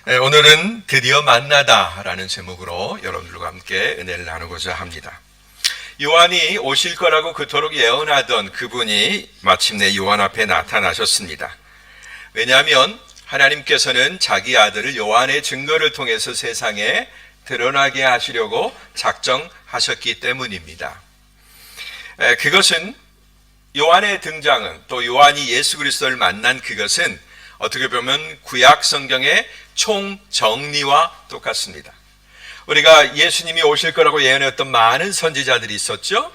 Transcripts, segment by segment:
오늘은 드디어 만나다라는 제목으로 여러분들과 함께 은혜를 나누고자 합니다. 요한이 오실 거라고 그토록 예언하던 그분이 마침내 요한 앞에 나타나셨습니다. 왜냐하면 하나님께서는 자기 아들을 요한의 증거를 통해서 세상에 드러나게 하시려고 작정하셨기 때문입니다. 그것은 요한의 등장은, 또 요한이 예수 그리스도를 만난 그것은 어떻게 보면 구약 성경의 총정리와 똑같습니다. 우리가 예수님이 오실 거라고 예언했던 많은 선지자들이 있었죠.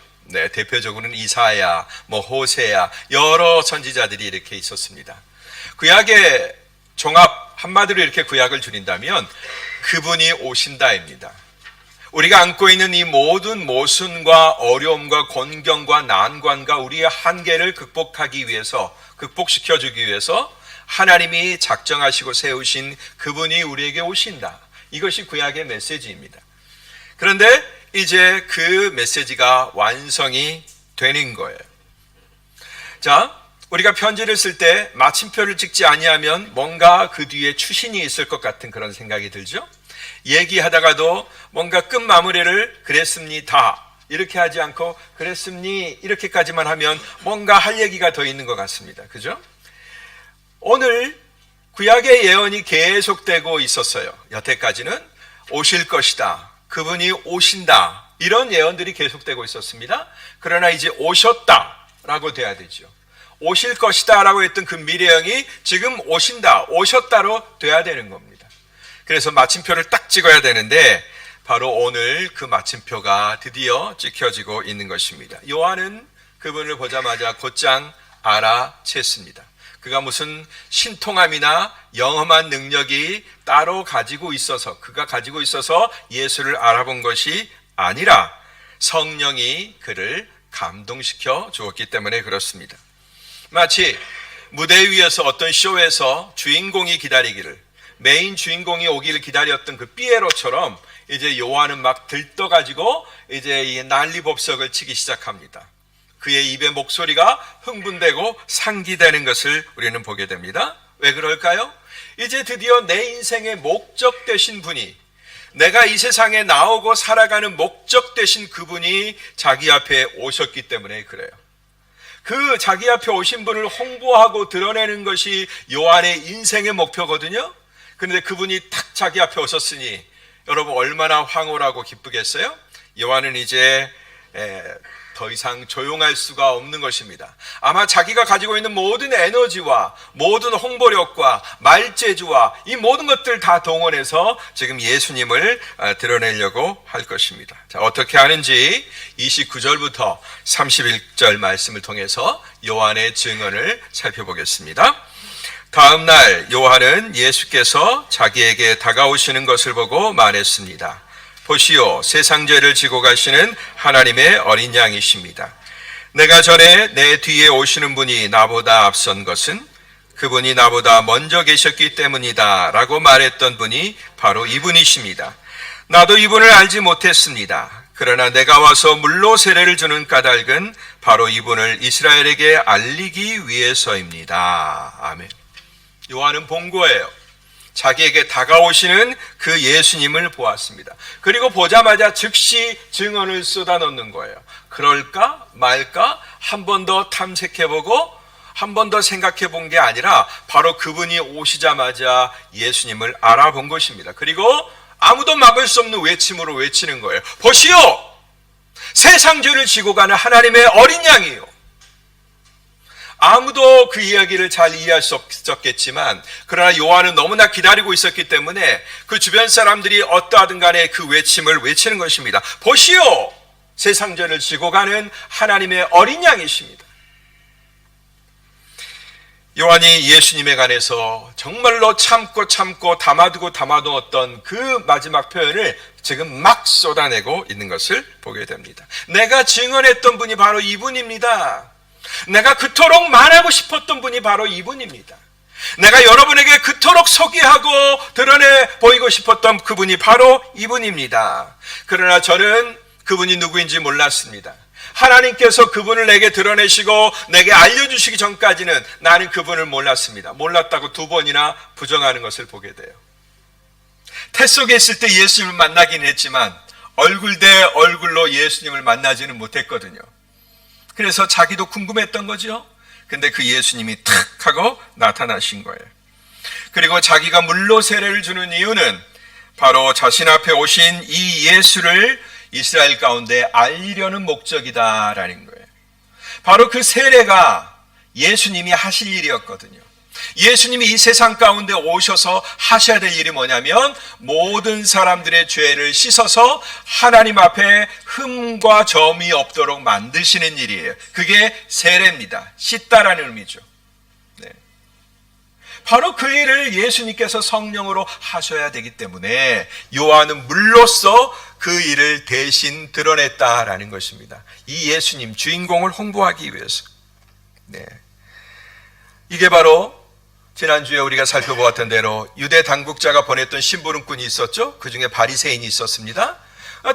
대표적으로는 이사야, 호세야, 여러 선지자들이 이렇게 있었습니다. 구약의 종합, 한마디로 이렇게 구약을 줄인다면 그분이 오신다입니다. 우리가 안고 있는 이 모든 모순과 어려움과 곤경과 난관과 우리의 한계를 극복시켜주기 위해서 하나님이 작정하시고 세우신 그분이 우리에게 오신다. 이것이 구약의 메시지입니다. 그런데 이제 그 메시지가 완성이 되는 거예요. 자, 우리가 편지를 쓸 때 마침표를 찍지 아니하면 뭔가 그 뒤에 추신이 있을 것 같은 그런 생각이 들죠. 얘기하다가도 뭔가 끝 마무리를 그랬습니다 이렇게 하지 않고 그랬습니 이렇게까지만 하면 뭔가 할 얘기가 더 있는 것 같습니다. 그죠? 오늘 구약의 예언이 계속되고 있었어요. 여태까지는 오실 것이다, 그분이 오신다, 이런 예언들이 계속되고 있었습니다. 그러나 이제 오셨다라고 돼야 되죠. 오실 것이다 라고 했던 그 미래형이 지금 오신다, 오셨다로 돼야 되는 겁니다. 그래서 마침표를 딱 찍어야 되는데 바로 오늘 그 마침표가 드디어 찍혀지고 있는 것입니다. 요한은 그분을 보자마자 곧장 알아챘습니다. 그가 무슨 신통함이나 영험한 능력이 따로 그가 가지고 있어서 예수를 알아본 것이 아니라 성령이 그를 감동시켜 주었기 때문에 그렇습니다. 마치 무대 위에서 어떤 쇼에서 주인공이 기다리기를, 메인 주인공이 오기를 기다렸던 그 피에로처럼 이제 요한은 막 들떠가지고 이제 이 난리법석을 치기 시작합니다. 그의 입의 목소리가 흥분되고 상기되는 것을 우리는 보게 됩니다. 왜 그럴까요? 이제 드디어 내 인생의 목적 되신 분이, 내가 이 세상에 나오고 살아가는 목적 되신 그분이 자기 앞에 오셨기 때문에 그래요. 그 자기 앞에 오신 분을 홍보하고 드러내는 것이 요한의 인생의 목표거든요. 그런데 그분이 딱 자기 앞에 오셨으니 여러분 얼마나 황홀하고 기쁘겠어요? 요한은 이제 더 이상 조용할 수가 없는 것입니다. 아마 자기가 가지고 있는 모든 에너지와 모든 홍보력과 말재주와 이 모든 것들 다 동원해서 지금 예수님을 드러내려고 할 것입니다. 자, 어떻게 하는지 29절부터 31절 말씀을 통해서 요한의 증언을 살펴보겠습니다. 다음 날 요한은 예수께서 자기에게 다가오시는 것을 보고 말했습니다. 보시오, 세상 죄를 지고 가시는 하나님의 어린 양이십니다. 내가 전에 내 뒤에 오시는 분이 나보다 앞선 것은 그분이 나보다 먼저 계셨기 때문이다 라고 말했던 분이 바로 이분이십니다. 나도 이분을 알지 못했습니다. 그러나 내가 와서 물로 세례를 주는 까닭은 바로 이분을 이스라엘에게 알리기 위해서입니다. 아멘. 요한은 본 거예요. 자기에게 다가오시는 그 예수님을 보았습니다. 그리고 보자마자 즉시 증언을 쏟아놓는 거예요. 그럴까 말까 한 번 더 탐색해보고 한 번 더 생각해본 게 아니라 바로 그분이 오시자마자 예수님을 알아본 것입니다. 그리고 아무도 막을 수 없는 외침으로 외치는 거예요. 보시오! 세상 죄를 지고 가는 하나님의 어린 양이요. 아무도 그 이야기를 잘 이해할 수 없었겠지만 그러나 요한은 너무나 기다리고 있었기 때문에 그 주변 사람들이 어떠하든 간에 그 외침을 외치는 것입니다. 보시오! 세상 죄를 지고 가는 하나님의 어린 양이십니다. 요한이 예수님에 관해서 정말로 참고 담아두었던 그 마지막 표현을 지금 막 쏟아내고 있는 것을 보게 됩니다. 내가 증언했던 분이 바로 이분입니다. 내가 그토록 말하고 싶었던 분이 바로 이분입니다. 내가 여러분에게 그토록 소개하고 드러내 보이고 싶었던 그분이 바로 이분입니다. 그러나 저는 그분이 누구인지 몰랐습니다. 하나님께서 그분을 내게 드러내시고 내게 알려주시기 전까지는 나는 그분을 몰랐습니다. 몰랐다고 두 번이나 부정하는 것을 보게 돼요. 태 속에 있을 때 예수님을 만나긴 했지만 얼굴 대 얼굴로 예수님을 만나지는 못했거든요. 그래서 자기도 궁금했던 거죠. 근데 그 예수님이 탁 하고 나타나신 거예요. 그리고 자기가 물로 세례를 주는 이유는 바로 자신 앞에 오신 이 예수를 이스라엘 가운데 알리려는 목적이다라는 거예요. 바로 그 세례가 예수님이 하실 일이었거든요. 예수님이 이 세상 가운데 오셔서 하셔야 될 일이 뭐냐면 모든 사람들의 죄를 씻어서 하나님 앞에 흠과 점이 없도록 만드시는 일이에요. 그게 세례입니다. 씻다라는 의미죠. 네. 바로 그 일을 예수님께서 성령으로 하셔야 되기 때문에 요한은 물로써 그 일을 대신 드러냈다라는 것입니다. 이 예수님 주인공을 홍보하기 위해서. 네. 이게 바로 지난주에 우리가 살펴보았던 대로 유대 당국자가 보냈던 심부름꾼이 있었죠. 그 중에 바리새인이 있었습니다.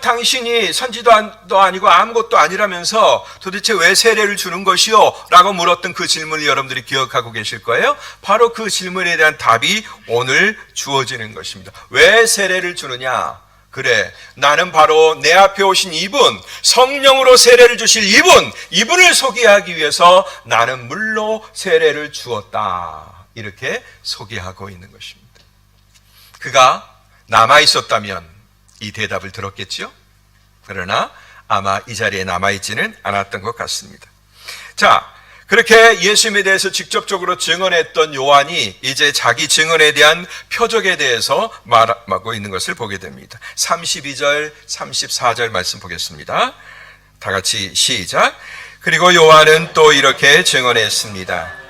당신이 선지도 아니고 아무것도 아니라면서 도대체 왜 세례를 주는 것이요? 라고 물었던 그 질문을 여러분들이 기억하고 계실 거예요. 바로 그 질문에 대한 답이 오늘 주어지는 것입니다. 왜 세례를 주느냐? 그래, 나는 바로 내 앞에 오신 이분, 성령으로 세례를 주실 이분을 소개하기 위해서 나는 물로 세례를 주었다. 이렇게 소개하고 있는 것입니다. 그가 남아있었다면 이 대답을 들었겠죠? 그러나 아마 이 자리에 남아있지는 않았던 것 같습니다. 자, 그렇게 예수님에 대해서 직접적으로 증언했던 요한이 이제 자기 증언에 대한 표적에 대해서 말하고 있는 것을 보게 됩니다. 32절, 34절 말씀 보겠습니다. 다 같이 시작. 그리고 요한은 또 이렇게 증언했습니다.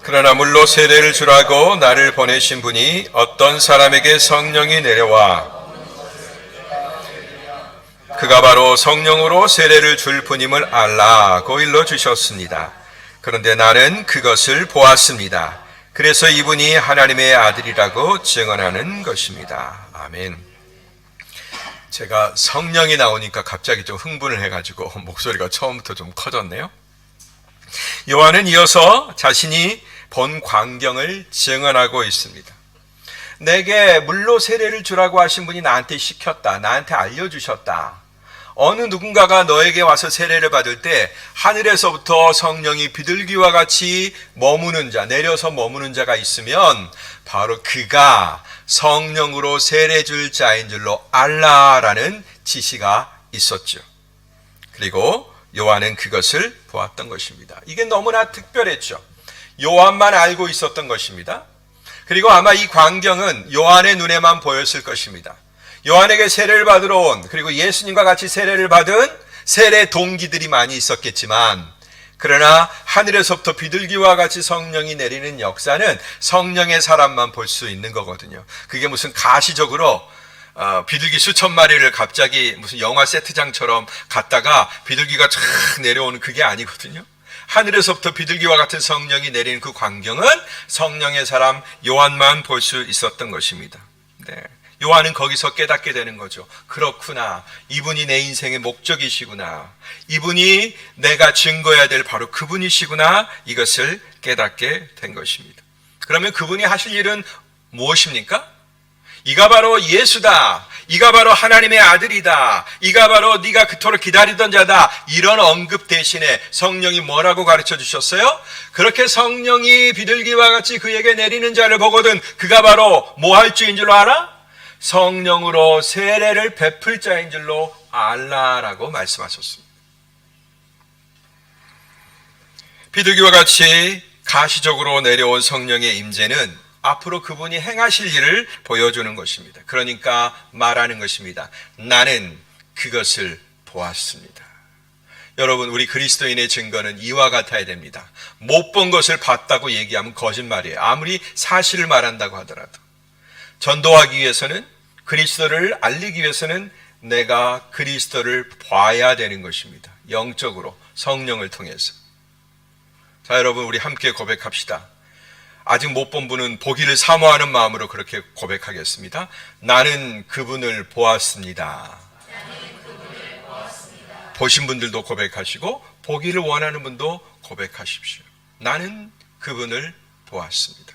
그러나 물로 세례를 주라고 나를 보내신 분이 어떤 사람에게 성령이 내려와 그가 바로 성령으로 세례를 줄 분임을 알라고 일러주셨습니다. 그런데 나는 그것을 보았습니다. 그래서 이분이 하나님의 아들이라고 증언하는 것입니다. 아멘. 제가 성령이 나오니까 갑자기 좀 흥분을 해가지고 목소리가 처음부터 좀 커졌네요. 요한은 이어서 자신이 본 광경을 증언하고 있습니다. 내게 물로 세례를 주라고 하신 분이 나한테 시켰다. 나한테 알려주셨다. 어느 누군가가 너에게 와서 세례를 받을 때 하늘에서부터 성령이 비둘기와 같이 머무는 자, 내려서 머무는 자가 있으면 바로 그가 성령으로 세례 줄 자인 줄로 알라라는 지시가 있었죠. 그리고 요한은 그것을 보았던 것입니다. 이게 너무나 특별했죠. 요한만 알고 있었던 것입니다. 그리고 아마 이 광경은 요한의 눈에만 보였을 것입니다. 요한에게 세례를 받으러 온, 그리고 예수님과 같이 세례를 받은 세례 동기들이 많이 있었겠지만, 그러나 하늘에서부터 비둘기와 같이 성령이 내리는 역사는 성령의 사람만 볼 수 있는 거거든요. 그게 무슨 가시적으로 비둘기 수천 마리를 갑자기 무슨 영화 세트장처럼 갔다가 비둘기가 쫙 내려오는 그게 아니거든요. 하늘에서부터 비둘기와 같은 성령이 내리는 그 광경은 성령의 사람 요한만 볼 수 있었던 것입니다. 네. 요한은 거기서 깨닫게 되는 거죠. 그렇구나. 이분이 내 인생의 목적이시구나. 이분이 내가 증거해야 될 바로 그분이시구나. 이것을 깨닫게 된 것입니다. 그러면 그분이 하실 일은 무엇입니까? 이가 바로 예수다. 이가 바로 하나님의 아들이다. 이가 바로 네가 그토록 기다리던 자다. 이런 언급 대신에 성령이 뭐라고 가르쳐 주셨어요? 그렇게 성령이 비둘기와 같이 그에게 내리는 자를 보거든 그가 바로 뭐 할 줄인 줄로 알아? 성령으로 세례를 베풀 자인 줄로 알라라고 말씀하셨습니다. 비둘기와 같이 가시적으로 내려온 성령의 임재는 앞으로 그분이 행하실 일을 보여주는 것입니다. 그러니까 말하는 것입니다. 나는 그것을 보았습니다. 여러분, 우리 그리스도인의 증거는 이와 같아야 됩니다. 못 본 것을 봤다고 얘기하면 거짓말이에요. 아무리 사실을 말한다고 하더라도. 전도하기 위해서는, 그리스도를 알리기 위해서는 내가 그리스도를 봐야 되는 것입니다. 영적으로, 성령을 통해서. 자, 여러분, 우리 함께 고백합시다. 아직 못 본 분은 보기를 사모하는 마음으로 그렇게 고백하겠습니다. 나는 그분을 보았습니다. 보신 분들도 고백하시고 보기를 원하는 분도 고백하십시오. 나는 그분을 보았습니다.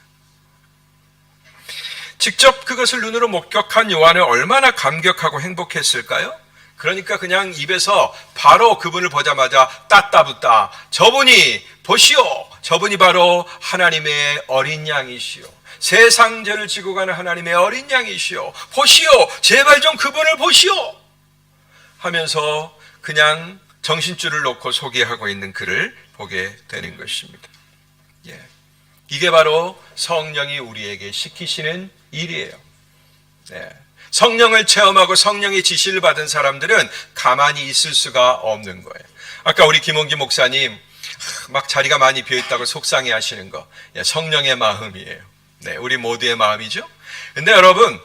직접 그것을 눈으로 목격한 요한은 얼마나 감격하고 행복했을까요? 그러니까 그냥 입에서 바로 그분을 보자마자 따따붙다. 저분이 보시오. 저분이 바로 하나님의 어린 양이시오. 세상 죄를 지고 가는 하나님의 어린 양이시오. 보시오. 제발 좀 그분을 보시오. 하면서 그냥 정신줄을 놓고 소개하고 있는 그를 보게 되는 것입니다. 예. 이게 바로 성령이 우리에게 시키시는 일이에요. 네. 성령을 체험하고 성령의 지시를 받은 사람들은 가만히 있을 수가 없는 거예요. 아까 우리 김원기 목사님 막 자리가 많이 비어있다고 속상해 하시는 거, 성령의 마음이에요. 네, 우리 모두의 마음이죠. 근데 여러분,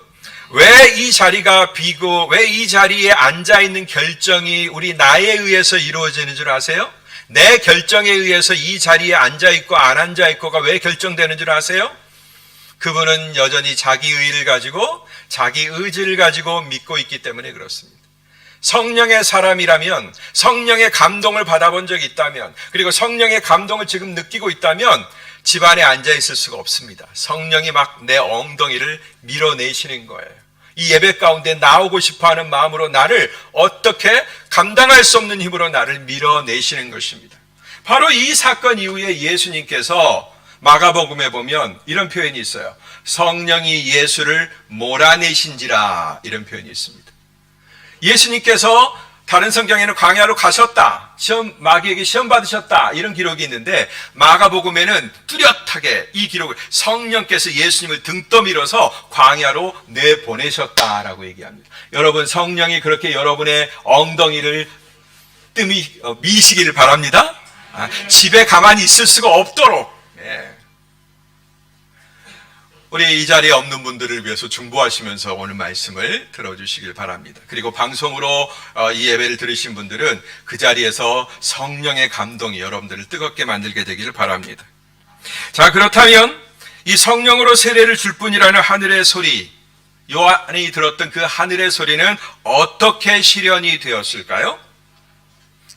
왜 이 자리가 비고 왜 이 자리에 앉아있는 결정이 우리 나에 의해서 이루어지는 줄 아세요? 내 결정에 의해서 이 자리에 앉아있고 안 앉아있고가 왜 결정되는 줄 아세요? 그분은 여전히 자기 의의를 가지고 자기 의지를 가지고 믿고 있기 때문에 그렇습니다. 성령의 사람이라면, 성령의 감동을 받아본 적이 있다면, 그리고 성령의 감동을 지금 느끼고 있다면 집안에 앉아있을 수가 없습니다. 성령이 막 내 엉덩이를 밀어내시는 거예요. 이 예배 가운데 나오고 싶어하는 마음으로 나를 어떻게 감당할 수 없는 힘으로 나를 밀어내시는 것입니다. 바로 이 사건 이후에 예수님께서 마가복음에 보면 이런 표현이 있어요. 성령이 예수를 몰아내신지라, 이런 표현이 있습니다. 예수님께서 다른 성경에는 광야로 가셨다, 마귀에게 시험 받으셨다, 이런 기록이 있는데 마가복음에는 뚜렷하게 이 기록을 성령께서 예수님을 등 떠밀어서 광야로 내보내셨다라고 얘기합니다. 여러분, 성령이 그렇게 여러분의 엉덩이를 미시기를 바랍니다. 집에 가만히 있을 수가 없도록. 우리 이 자리에 없는 분들을 위해서 중보하시면서 오늘 말씀을 들어주시길 바랍니다. 그리고 방송으로 이 예배를 들으신 분들은 그 자리에서 성령의 감동이 여러분들을 뜨겁게 만들게 되기를 바랍니다. 자, 그렇다면 이 성령으로 세례를 줄 뿐이라는 하늘의 소리, 요한이 들었던 그 하늘의 소리는 어떻게 실현이 되었을까요?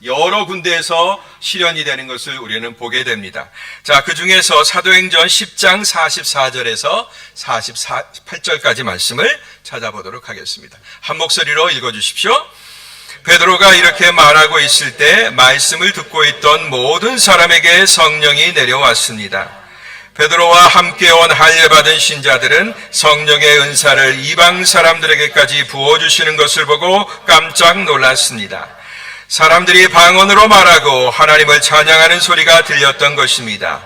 여러 군데에서 실현이 되는 것을 우리는 보게 됩니다. 자, 그 중에서 사도행전 10장 44절에서 48절까지 말씀을 찾아보도록 하겠습니다. 한 목소리로 읽어주십시오. 베드로가 이렇게 말하고 있을 때 말씀을 듣고 있던 모든 사람에게 성령이 내려왔습니다. 베드로와 함께 온 할례받은 신자들은 성령의 은사를 이방 사람들에게까지 부어주시는 것을 보고 깜짝 놀랐습니다. 사람들이 방언으로 말하고 하나님을 찬양하는 소리가 들렸던 것입니다.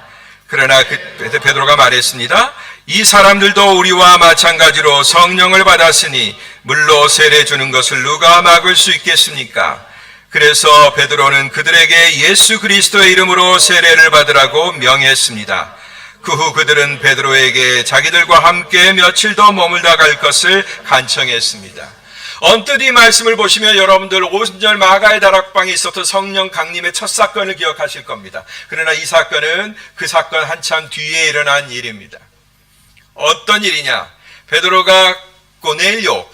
그러나 베드로가 말했습니다. 이 사람들도 우리와 마찬가지로 성령을 받았으니 물로 세례 주는 것을 누가 막을 수 있겠습니까? 그래서 베드로는 그들에게 예수 그리스도의 이름으로 세례를 받으라고 명했습니다. 그 후 그들은 베드로에게 자기들과 함께 며칠 더 머물다 갈 것을 간청했습니다. 언뜻 이 말씀을 보시면 여러분들 오순절 마가의 다락방에 있었던 성령 강림의 첫 사건을 기억하실 겁니다. 그러나 이 사건은 그 사건 한참 뒤에 일어난 일입니다. 어떤 일이냐? 베드로가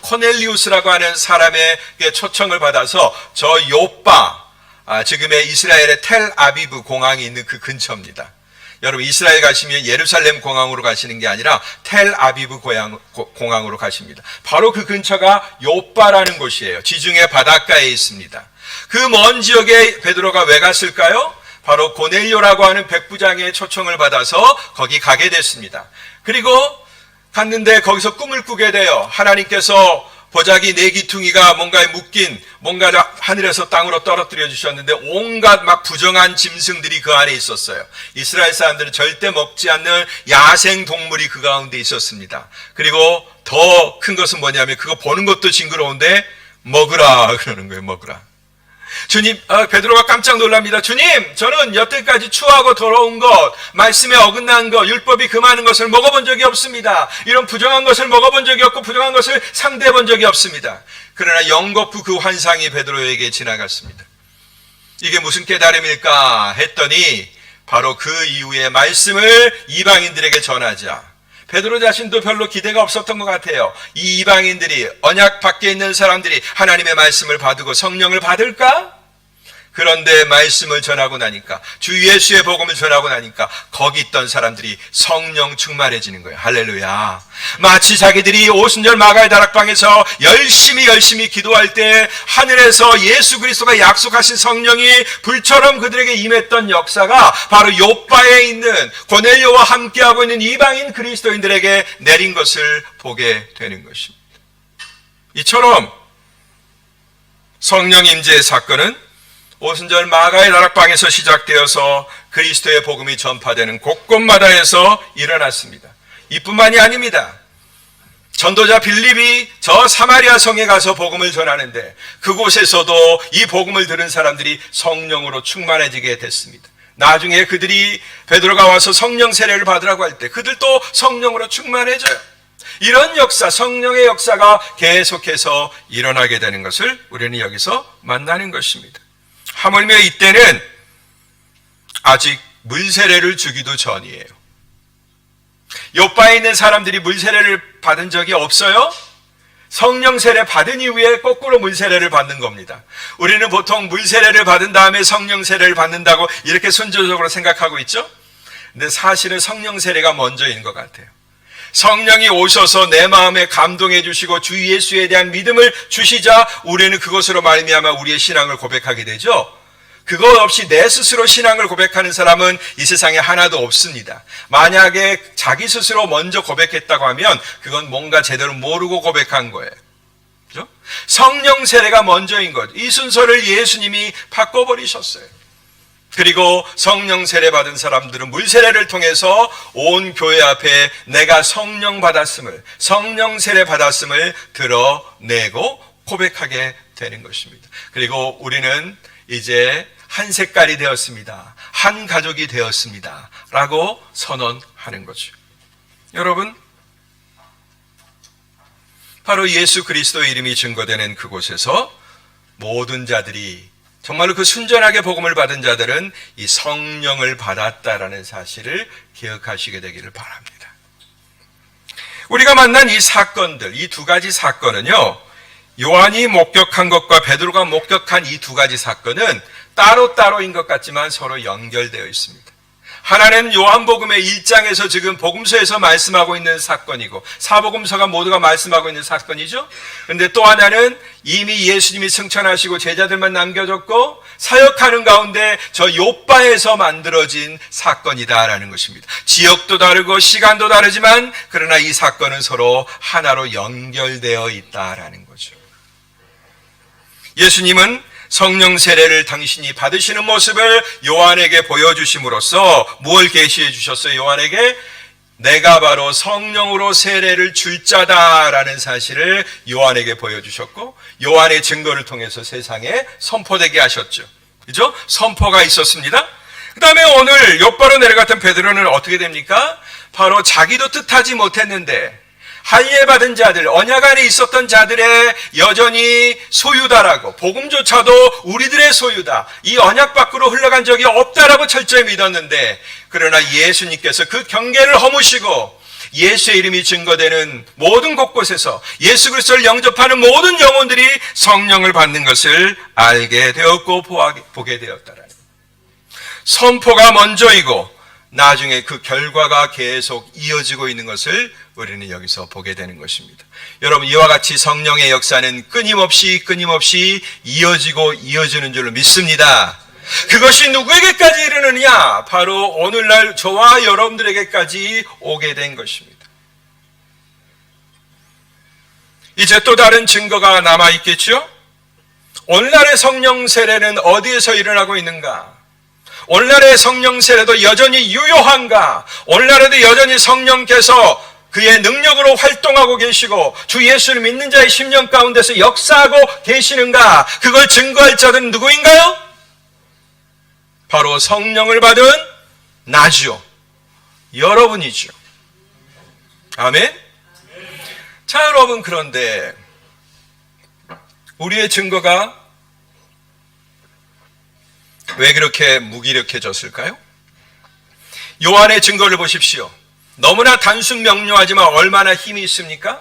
코넬리우스라고 하는 사람에게 초청을 받아서 저 요빠, 지금의 이스라엘의 텔아비브 공항이 있는 그 근처입니다. 여러분, 이스라엘 가시면 예루살렘 공항으로 가시는 게 아니라 텔아비브 공항으로 가십니다. 바로 그 근처가 요빠라는 곳이에요. 지중해 바닷가에 있습니다. 그 먼 지역에 베드로가 왜 갔을까요? 바로 고넬료라고 하는 백부장의 초청을 받아서 거기 가게 됐습니다. 그리고 갔는데 거기서 꿈을 꾸게 돼요. 하나님께서 보자기 네 기퉁이가 뭔가에 묶인 뭔가를 하늘에서 땅으로 떨어뜨려 주셨는데 온갖 막 부정한 짐승들이 그 안에 있었어요. 이스라엘 사람들은 절대 먹지 않는 야생 동물이 그 가운데 있었습니다. 그리고 더 큰 것은 뭐냐면 그거 보는 것도 징그러운데 먹으라 그러는 거예요. 먹으라. 주님, 베드로가 깜짝 놀랍니다. 주님, 저는 여태까지 추하고 더러운 것, 말씀에 어긋난 것, 율법이 금하는 것을 먹어본 적이 없습니다. 이런 부정한 것을 먹어본 적이 없고 부정한 것을 상대해 본 적이 없습니다. 그러나 영거푸 그 환상이 베드로에게 지나갔습니다. 이게 무슨 깨달음일까 했더니 바로 그 이후에 말씀을 이방인들에게 전하자. 베드로 자신도 별로 기대가 없었던 것 같아요. 이 이방인들이, 언약 밖에 있는 사람들이 하나님의 말씀을 받고 성령을 받을까? 그런데 말씀을 전하고 나니까, 주 예수의 복음을 전하고 나니까 거기 있던 사람들이 성령 충만해지는 거예요. 할렐루야. 마치 자기들이 오순절 마가의 다락방에서 열심히 기도할 때 하늘에서 예수 그리스도가 약속하신 성령이 불처럼 그들에게 임했던 역사가 바로 요바에 있는 고넬료와 함께하고 있는 이방인 그리스도인들에게 내린 것을 보게 되는 것입니다. 이처럼 성령 임재의 사건은 오순절 마가의 다락방에서 시작되어서 그리스도의 복음이 전파되는 곳곳마다에서 일어났습니다. 이뿐만이 아닙니다. 전도자 빌립이 저 사마리아 성에 가서 복음을 전하는데 그곳에서도 이 복음을 들은 사람들이 성령으로 충만해지게 됐습니다. 나중에 그들이 베드로가 와서 성령 세례를 받으라고 할 때 그들도 성령으로 충만해져요. 이런 역사, 성령의 역사가 계속해서 일어나게 되는 것을 우리는 여기서 만나는 것입니다. 하물며 이때는 아직 물세례를 주기도 전이에요. 요바에 있는 사람들이 물세례를 받은 적이 없어요? 성령 세례 받은 이후에 거꾸로 물세례를 받는 겁니다. 우리는 보통 물세례를 받은 다음에 성령 세례를 받는다고 이렇게 순조적으로 생각하고 있죠? 근데 사실은 성령 세례가 먼저인 것 같아요. 성령이 오셔서 내 마음에 감동해 주시고 주 예수에 대한 믿음을 주시자 우리는 그것으로 말미암아 우리의 신앙을 고백하게 되죠. 그것 없이 내 스스로 신앙을 고백하는 사람은 이 세상에 하나도 없습니다. 만약에 자기 스스로 먼저 고백했다고 하면 그건 뭔가 제대로 모르고 고백한 거예요. 그렇죠? 성령 세례가 먼저인 것. 이 순서를 예수님이 바꿔버리셨어요. 그리고 성령 세례 받은 사람들은 물 세례를 통해서 온 교회 앞에 내가 성령 받았음을, 성령 세례 받았음을 드러내고 고백하게 되는 것입니다. 그리고 우리는 이제 한 색깔이 되었습니다. 한 가족이 되었습니다. 라고 선언하는 거죠. 여러분, 바로 예수 그리스도의 이름이 증거되는 그곳에서 모든 자들이 정말로 그 순전하게 복음을 받은 자들은 이 성령을 받았다라는 사실을 기억하시게 되기를 바랍니다. 우리가 만난 이 사건들, 이 두 가지 사건은요, 요한이 목격한 것과 베드로가 목격한 이 두 가지 사건은 따로따로인 것 같지만 서로 연결되어 있습니다. 하나는 요한복음의 1장에서 지금 복음서에서 말씀하고 있는 사건이고 사복음서가 모두가 말씀하고 있는 사건이죠. 그런데 또 하나는 이미 예수님이 승천하시고 제자들만 남겨졌고 사역하는 가운데 저 요바에서 만들어진 사건이다라는 것입니다. 지역도 다르고 시간도 다르지만 그러나 이 사건은 서로 하나로 연결되어 있다라는 거죠. 예수님은 성령 세례를 당신이 받으시는 모습을 요한에게 보여주심으로써 무엇을 계시해 주셨어요? 요한에게 내가 바로 성령으로 세례를 줄 자다라는 사실을 요한에게 보여주셨고 요한의 증거를 통해서 세상에 선포되게 하셨죠. 그죠? 선포가 있었습니다. 그 다음에 오늘 욥바로 내려갔던 베드로는 어떻게 됩니까? 바로 자기도 뜻하지 못했는데 할례받은 자들, 언약 안에 있었던 자들의 여전히 소유다라고, 복음조차도 우리들의 소유다, 이 언약 밖으로 흘러간 적이 없다라고 철저히 믿었는데 그러나 예수님께서 그 경계를 허무시고 예수의 이름이 증거되는 모든 곳곳에서 예수 그리스도를 영접하는 모든 영혼들이 성령을 받는 것을 알게 되었고 보게 되었다라는 선포가 먼저이고 나중에 그 결과가 계속 이어지고 있는 것을 우리는 여기서 보게 되는 것입니다. 여러분, 이와 같이 성령의 역사는 끊임없이 이어지고 이어지는 줄로 믿습니다. 그것이 누구에게까지 이르느냐? 바로 오늘날 저와 여러분들에게까지 오게 된 것입니다. 이제 또 다른 증거가 남아있겠죠? 오늘날의 성령 세례는 어디에서 일어나고 있는가? 오늘날의 성령 세례도 여전히 유효한가? 오늘날에도 여전히 성령께서 그의 능력으로 활동하고 계시고 주 예수를 믿는 자의 심령 가운데서 역사하고 계시는가? 그걸 증거할 자들은 누구인가요? 바로 성령을 받은 나죠. 여러분이죠. 아멘? 자, 여러분, 그런데 우리의 증거가 왜 그렇게 무기력해졌을까요? 요한의 증거를 보십시오. 너무나 단순 명료하지만 얼마나 힘이 있습니까?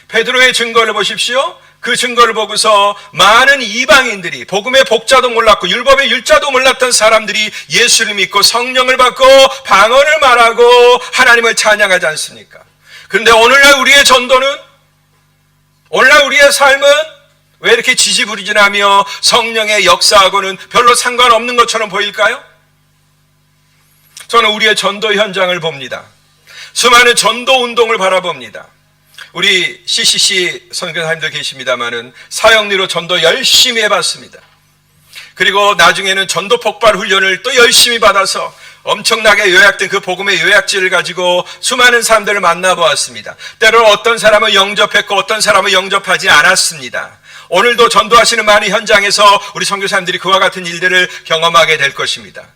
베드로의 증거를 보십시오. 그 증거를 보고서 많은 이방인들이, 복음의 복자도 몰랐고 율법의 율자도 몰랐던 사람들이 예수를 믿고 성령을 받고 방언을 말하고 하나님을 찬양하지 않습니까? 그런데 오늘날 우리의 전도는, 오늘날 우리의 삶은 왜 이렇게 지지부진하며 성령의 역사하고는 별로 상관없는 것처럼 보일까요? 저는 우리의 전도 현장을 봅니다. 수많은 전도 운동을 바라봅니다. 우리 CCC 선교사님들 계십니다마는 사형리로 전도 열심히 해봤습니다. 그리고 나중에는 전도 폭발 훈련을 또 열심히 받아서 엄청나게 요약된 그 복음의 요약지를 가지고 수많은 사람들을 만나보았습니다. 때로는 어떤 사람은 영접했고 어떤 사람은 영접하지 않았습니다. 오늘도 전도하시는 많은 현장에서 우리 선교사님들이 그와 같은 일들을 경험하게 될 것입니다.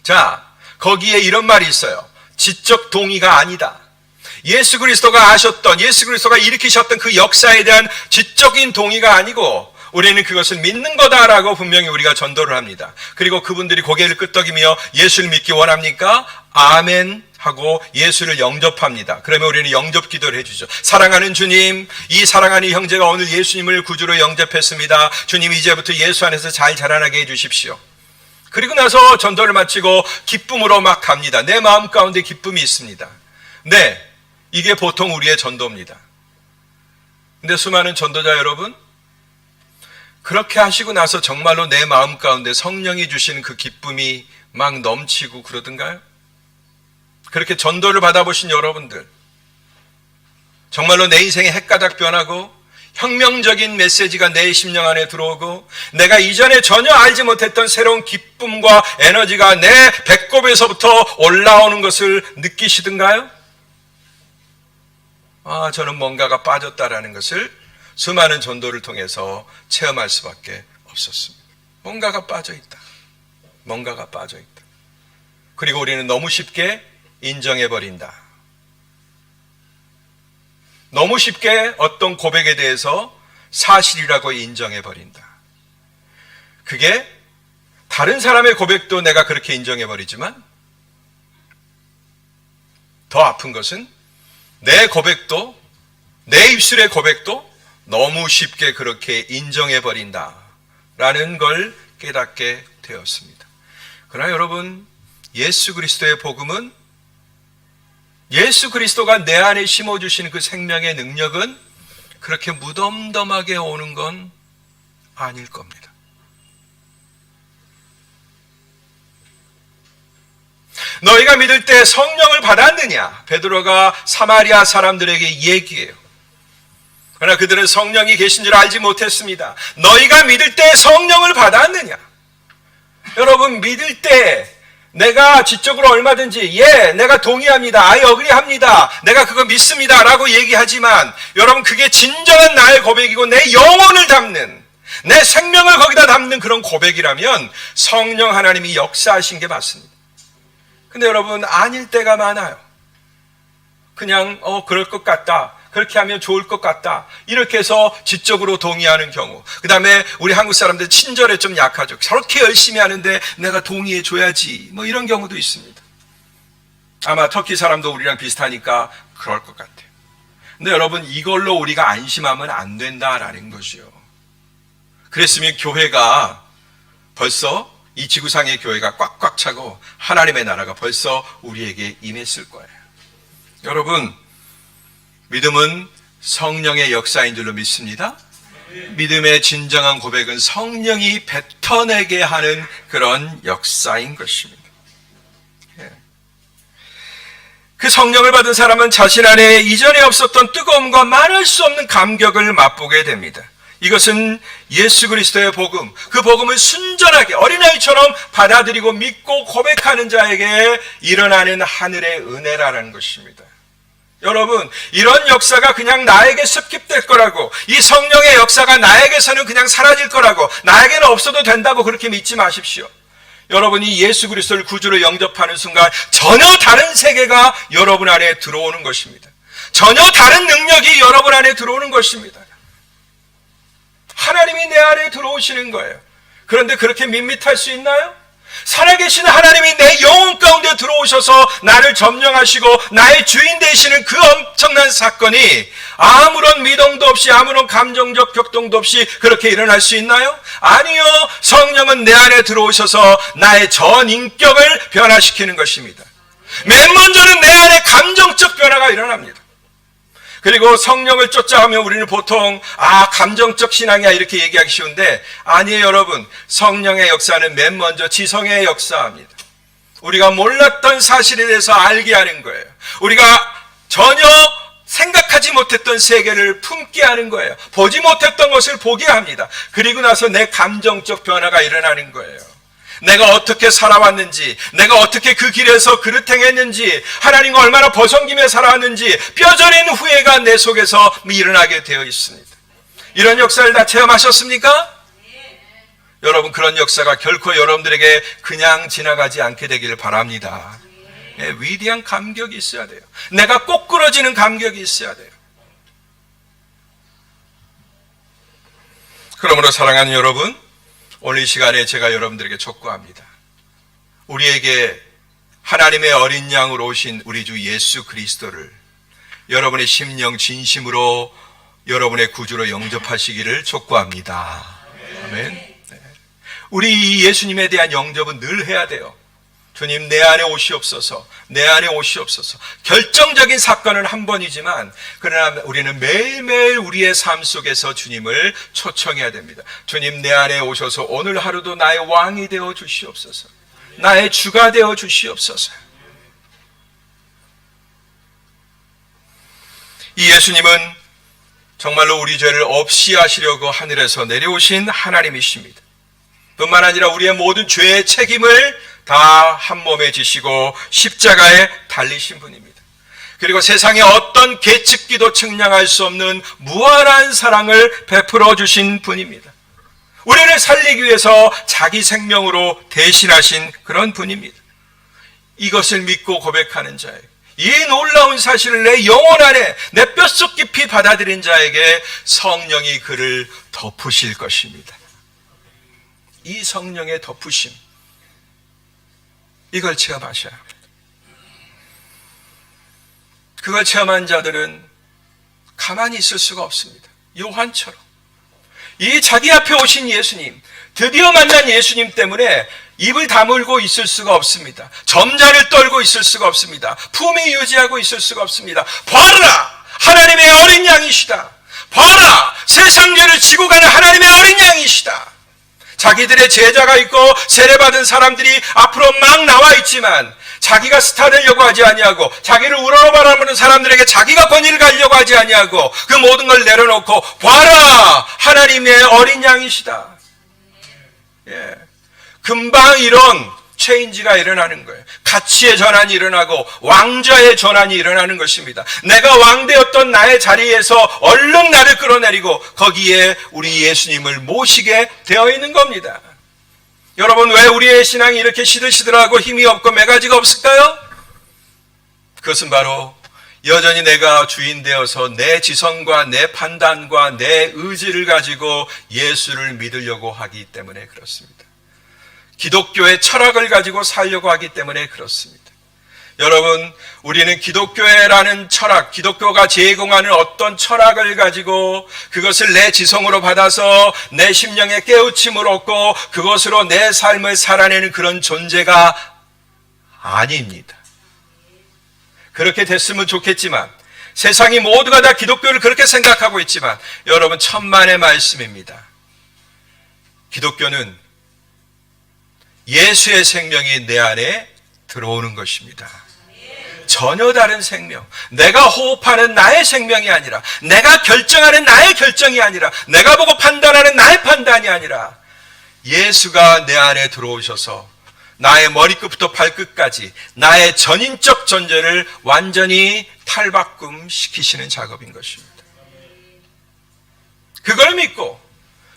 자, 거기에 이런 말이 있어요. 지적 동의가 아니다. 예수 그리스도가 아셨던, 예수 그리스도가 일으키셨던 그 역사에 대한 지적인 동의가 아니고 우리는 그것을 믿는 거다라고 분명히 우리가 전도를 합니다. 그리고 그분들이 고개를 끄덕이며 예수를 믿기 원합니까? 아멘 하고 예수를 영접합니다. 그러면 우리는 영접 기도를 해주죠. 사랑하는 주님, 이 사랑하는 형제가 오늘 예수님을 구주로 영접했습니다. 주님, 이제부터 예수 안에서 잘 자라나게 해주십시오. 그리고 나서 전도를 마치고 기쁨으로 막 갑니다. 내 마음 가운데 기쁨이 있습니다. 네, 이게 보통 우리의 전도입니다. 근데 수많은 전도자 여러분, 그렇게 하시고 나서 정말로 내 마음 가운데 성령이 주시는 그 기쁨이 막 넘치고 그러던가요? 그렇게 전도를 받아보신 여러분들, 정말로 내 인생의 핵가닥 변하고 혁명적인 메시지가 내 심령 안에 들어오고 내가 이전에 전혀 알지 못했던 새로운 기쁨과 에너지가 내 배꼽에서부터 올라오는 것을 느끼시던가요? 저는 뭔가가 빠졌다라는 것을 수많은 전도를 통해서 체험할 수밖에 없었습니다. 뭔가가 빠져있다. 뭔가가 빠져있다. 그리고 우리는 너무 쉽게 인정해버린다. 너무 쉽게 어떤 고백에 대해서 사실이라고 인정해버린다. 그게 다른 사람의 고백도 내가 그렇게 인정해버리지만 더 아픈 것은 내 고백도, 내 입술의 고백도 너무 쉽게 그렇게 인정해버린다라는 걸 깨닫게 되었습니다. 그러나 여러분, 예수 그리스도의 복음은, 예수 그리스도가 내 안에 심어주신 그 생명의 능력은 그렇게 무덤덤하게 오는 건 아닐 겁니다. 너희가 믿을 때 성령을 받았느냐? 베드로가 사마리아 사람들에게 얘기해요. 그러나 그들은 성령이 계신 줄 알지 못했습니다. 너희가 믿을 때 성령을 받았느냐? 여러분, 믿을 때 내가 지적으로 얼마든지 내가 동의합니다. I agree-합니다. 내가 그거 믿습니다. 라고 얘기하지만 여러분, 그게 진정한 나의 고백이고 내 영혼을 담는, 내 생명을 거기다 담는 그런 고백이라면 성령 하나님이 역사하신 게 맞습니다. 근데 여러분, 아닐 때가 많아요. 그냥 그럴 것 같다, 그렇게 하면 좋을 것 같다, 이렇게 해서 지적으로 동의하는 경우. 그 다음에 우리 한국 사람들 친절에 좀 약하죠. 저렇게 열심히 하는데 내가 동의해 줘야지, 뭐 이런 경우도 있습니다. 아마 터키 사람도 우리랑 비슷하니까 그럴 것 같아요. 근데 여러분, 이걸로 우리가 안심하면 안 된다라는 것이요. 그랬으면 교회가 벌써, 이 지구상의 교회가 꽉꽉 차고 하나님의 나라가 벌써 우리에게 임했을 거예요. 여러분, 믿음은 성령의 역사인 줄로 믿습니다. 믿음의 진정한 고백은 성령이 뱉어내게 하는 그런 역사인 것입니다. 그 성령을 받은 사람은 자신 안에 이전에 없었던 뜨거움과 말할 수 없는 감격을 맛보게 됩니다. 이것은 예수 그리스도의 복음, 그 복음을 순전하게 어린아이처럼 받아들이고 믿고 고백하는 자에게 일어나는 하늘의 은혜라는 것입니다. 여러분, 이런 역사가 그냥 나에게 습격될 거라고, 이 성령의 역사가 나에게서는 그냥 사라질 거라고, 나에게는 없어도 된다고 그렇게 믿지 마십시오. 여러분이 예수 그리스도를 구주로 영접하는 순간 전혀 다른 세계가 여러분 안에 들어오는 것입니다. 전혀 다른 능력이 여러분 안에 들어오는 것입니다. 하나님이 내 안에 들어오시는 거예요. 그런데 그렇게 밋밋할 수 있나요? 살아계신 하나님이 내 영혼 가운데 들어오셔서 나를 점령하시고 나의 주인 되시는 그 엄청난 사건이 아무런 미동도 없이 아무런 감정적 격동도 없이 그렇게 일어날 수 있나요? 아니요. 성령은 내 안에 들어오셔서 나의 전 인격을 변화시키는 것입니다. 맨 먼저는 내 안에 감정적 변화가 일어납니다. 그리고 성령을 쫓아가면 우리는 보통 감정적 신앙이야 이렇게 얘기하기 쉬운데 아니에요. 여러분, 성령의 역사는 맨 먼저 지성의 역사입니다. 우리가 몰랐던 사실에 대해서 알게 하는 거예요. 우리가 전혀 생각하지 못했던 세계를 품게 하는 거예요. 보지 못했던 것을 보게 합니다. 그리고 나서 내 감정적 변화가 일어나는 거예요. 내가 어떻게 살아왔는지, 내가 어떻게 그 길에서 그릇 행했는지, 하나님과 얼마나 버성기며 살아왔는지 뼈저린 후회가 내 속에서 일어나게 되어 있습니다. 이런 역사를 다 체험하셨습니까? 여러분, 그런 역사가 결코 여러분들에게 그냥 지나가지 않게 되기를 바랍니다. 위대한 감격이 있어야 돼요. 내가 꼬꾸러지는 감격이 있어야 돼요. 그러므로 사랑하는 여러분, 오늘 이 시간에 제가 여러분들에게 촉구합니다. 우리에게 하나님의 어린 양으로 오신 우리 주 예수 그리스도를 여러분의 심령 진심으로 여러분의 구주로 영접하시기를 촉구합니다. 아멘. 우리 이 예수님에 대한 영접은 늘 해야 돼요. 주님, 내 안에 오시옵소서, 내 안에 오시옵소서. 결정적인 사건은 한 번이지만 그러나 우리는 매일매일 우리의 삶 속에서 주님을 초청해야 됩니다. 주님, 내 안에 오셔서 오늘 하루도 나의 왕이 되어 주시옵소서, 나의 주가 되어 주시옵소서. 이 예수님은 정말로 우리 죄를 없이 하시려고 하늘에서 내려오신 하나님이십니다. 뿐만 아니라 우리의 모든 죄의 책임을 다 한 몸에 지시고 십자가에 달리신 분입니다. 그리고 세상에 어떤 계측기도 측량할 수 없는 무한한 사랑을 베풀어 주신 분입니다. 우리를 살리기 위해서 자기 생명으로 대신하신 그런 분입니다. 이것을 믿고 고백하는 자에게, 이 놀라운 사실을 내 영혼 안에 내 뼛속 깊이 받아들인 자에게 성령이 그를 덮으실 것입니다. 이 성령의 덮으심, 이걸 체험하셔야 합니다. 그걸 체험한 자들은 가만히 있을 수가 없습니다. 요한처럼 이 자기 앞에 오신 예수님, 드디어 만난 예수님 때문에 입을 다물고 있을 수가 없습니다. 점자를 떨고 있을 수가 없습니다. 품위 유지하고 있을 수가 없습니다. 봐라, 하나님의 어린 양이시다. 봐라, 세상 죄를 지고 가는 하나님의 어린 양이시다. 자기들의 제자가 있고 세례받은 사람들이 앞으로 막 나와 있지만 자기가 스타 되려고 하지 아니하고 자기를 우러러 바라보는 사람들에게 자기가 권위를 가려고 하지 아니하고 그 모든 걸 내려놓고 봐라, 하나님의 어린 양이시다. 금방 이런 체인지가 일어나는 거예요. 가치의 전환이 일어나고 왕좌의 전환이 일어나는 것입니다. 내가 왕되었던 나의 자리에서 얼른 나를 끌어내리고 거기에 우리 예수님을 모시게 되어 있는 겁니다. 여러분, 왜 우리의 신앙이 이렇게 시들시들하고 힘이 없고 매가지가 없을까요? 그것은 바로 여전히 내가 주인 되어서 내 지성과 내 판단과 내 의지를 가지고 예수를 믿으려고 하기 때문에 그렇습니다. 기독교의 철학을 가지고 살려고 하기 때문에 그렇습니다. 여러분, 우리는 기독교라는 철학, 기독교가 제공하는 어떤 철학을 가지고 그것을 내 지성으로 받아서 내 심령에 깨우침을 얻고 그것으로 내 삶을 살아내는 그런 존재가 아닙니다. 그렇게 됐으면 좋겠지만, 세상이 모두가 다 기독교를 그렇게 생각하고 있지만, 여러분, 천만의 말씀입니다. 기독교는 예수의 생명이 내 안에 들어오는 것입니다. 전혀 다른 생명, 내가 호흡하는 나의 생명이 아니라, 내가 결정하는 나의 결정이 아니라, 내가 보고 판단하는 나의 판단이 아니라 예수가 내 안에 들어오셔서 나의 머리끝부터 발끝까지 나의 전인적 존재를 완전히 탈바꿈 시키시는 작업인 것입니다. 그걸 믿고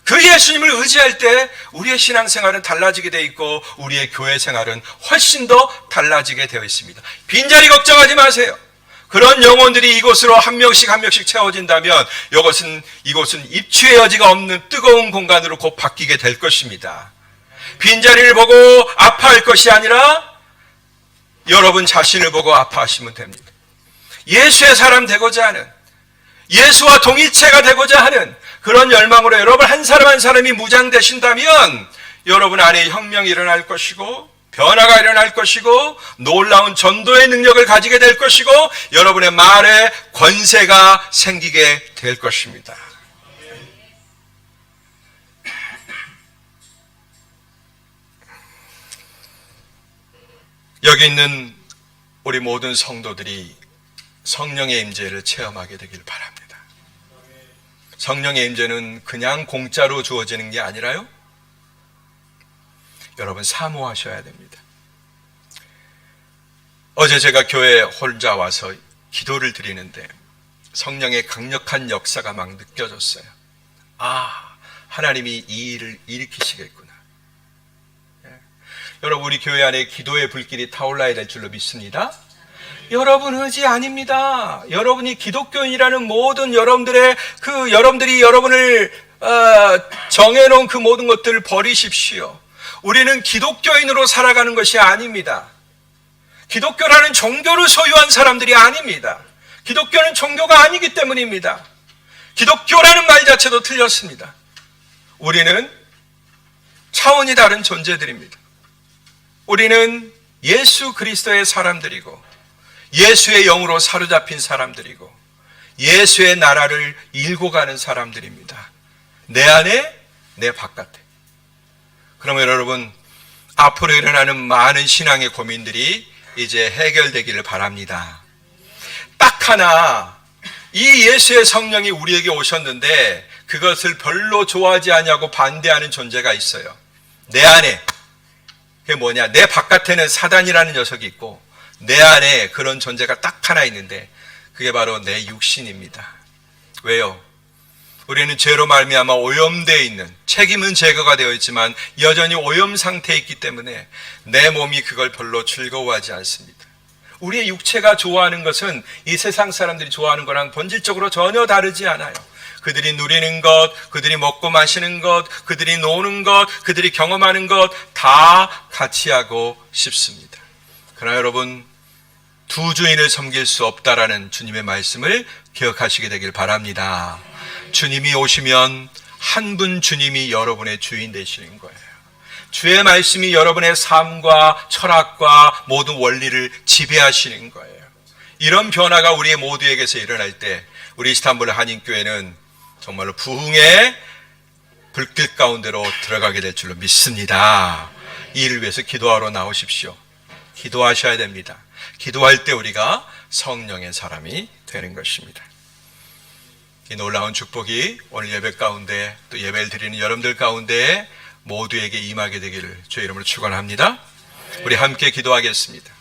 그 예수님을 의지할 때 우리의 신앙생활은 달라지게 되어 있고 우리의 교회 생활은 훨씬 더 달라지게 되어 있습니다. 빈자리 걱정하지 마세요. 그런 영혼들이 이곳으로 한 명씩 한 명씩 채워진다면 이곳은 입추의 여지가 없는 뜨거운 공간으로 곧 바뀌게 될 것입니다. 빈자리를 보고 아파할 것이 아니라 여러분 자신을 보고 아파하시면 됩니다. 예수의 사람 되고자 하는, 예수와 동일체가 되고자 하는 그런 열망으로 여러분 한 사람 한 사람이 무장되신다면 여러분 안에 혁명이 일어날 것이고 변화가 일어날 것이고 놀라운 전도의 능력을 가지게 될 것이고 여러분의 말에 권세가 생기게 될 것입니다. 여기 있는 우리 모든 성도들이 성령의 임재를 체험하게 되길 바랍니다. 성령의 임재는 그냥 공짜로 주어지는 게 아니라요, 여러분 사모하셔야 됩니다. 어제 제가 교회에 혼자 와서 기도를 드리는데 성령의 강력한 역사가 막 느껴졌어요. 하나님이 이 일을 일으키시겠구나. 여러분, 우리 교회 안에 기도의 불길이 타올라야 될 줄로 믿습니다. 여러분 의지 아닙니다. 여러분이 기독교인이라는 모든 여러분들이 여러분을 정해놓은 그 모든 것들을 버리십시오. 우리는 기독교인으로 살아가는 것이 아닙니다. 기독교라는 종교를 소유한 사람들이 아닙니다. 기독교는 종교가 아니기 때문입니다. 기독교라는 말 자체도 틀렸습니다. 우리는 차원이 다른 존재들입니다. 우리는 예수 그리스도의 사람들이고 예수의 영으로 사로잡힌 사람들이고 예수의 나라를 일고 가는 사람들입니다. 내 안에, 내 바깥에. 그러면 여러분, 앞으로 일어나는 많은 신앙의 고민들이 이제 해결되기를 바랍니다. 딱 하나, 이 예수의 성령이 우리에게 오셨는데 그것을 별로 좋아하지 않냐고 반대하는 존재가 있어요. 내 안에. 그게 뭐냐? 내 바깥에는 사단이라는 녀석이 있고 내 안에 그런 존재가 딱 하나 있는데 그게 바로 내 육신입니다. 왜요? 우리는 죄로 말미암아 오염되어 있는, 책임은 제거가 되어 있지만 여전히 오염 상태에 있기 때문에 내 몸이 그걸 별로 즐거워하지 않습니다. 우리의 육체가 좋아하는 것은 이 세상 사람들이 좋아하는 거랑 본질적으로 전혀 다르지 않아요. 그들이 누리는 것, 그들이 먹고 마시는 것, 그들이 노는 것, 그들이 경험하는 것 다 같이 하고 싶습니다. 그러나 여러분, 두 주인을 섬길 수 없다라는 주님의 말씀을 기억하시게 되길 바랍니다. 주님이 오시면 한 분 주님이 여러분의 주인 되시는 거예요. 주의 말씀이 여러분의 삶과 철학과 모든 원리를 지배하시는 거예요. 이런 변화가 우리 모두에게서 일어날 때 우리 이스탄불 한인교회는 정말로 부흥의 불길 가운데로 들어가게 될 줄로 믿습니다. 이 일을 위해서 기도하러 나오십시오. 기도하셔야 됩니다. 기도할 때 우리가 성령의 사람이 되는 것입니다. 이 놀라운 축복이 오늘 예배 가운데 또 예배를 드리는 여러분들 가운데 모두에게 임하게 되기를 주의 이름으로 축원합니다. 우리 함께 기도하겠습니다.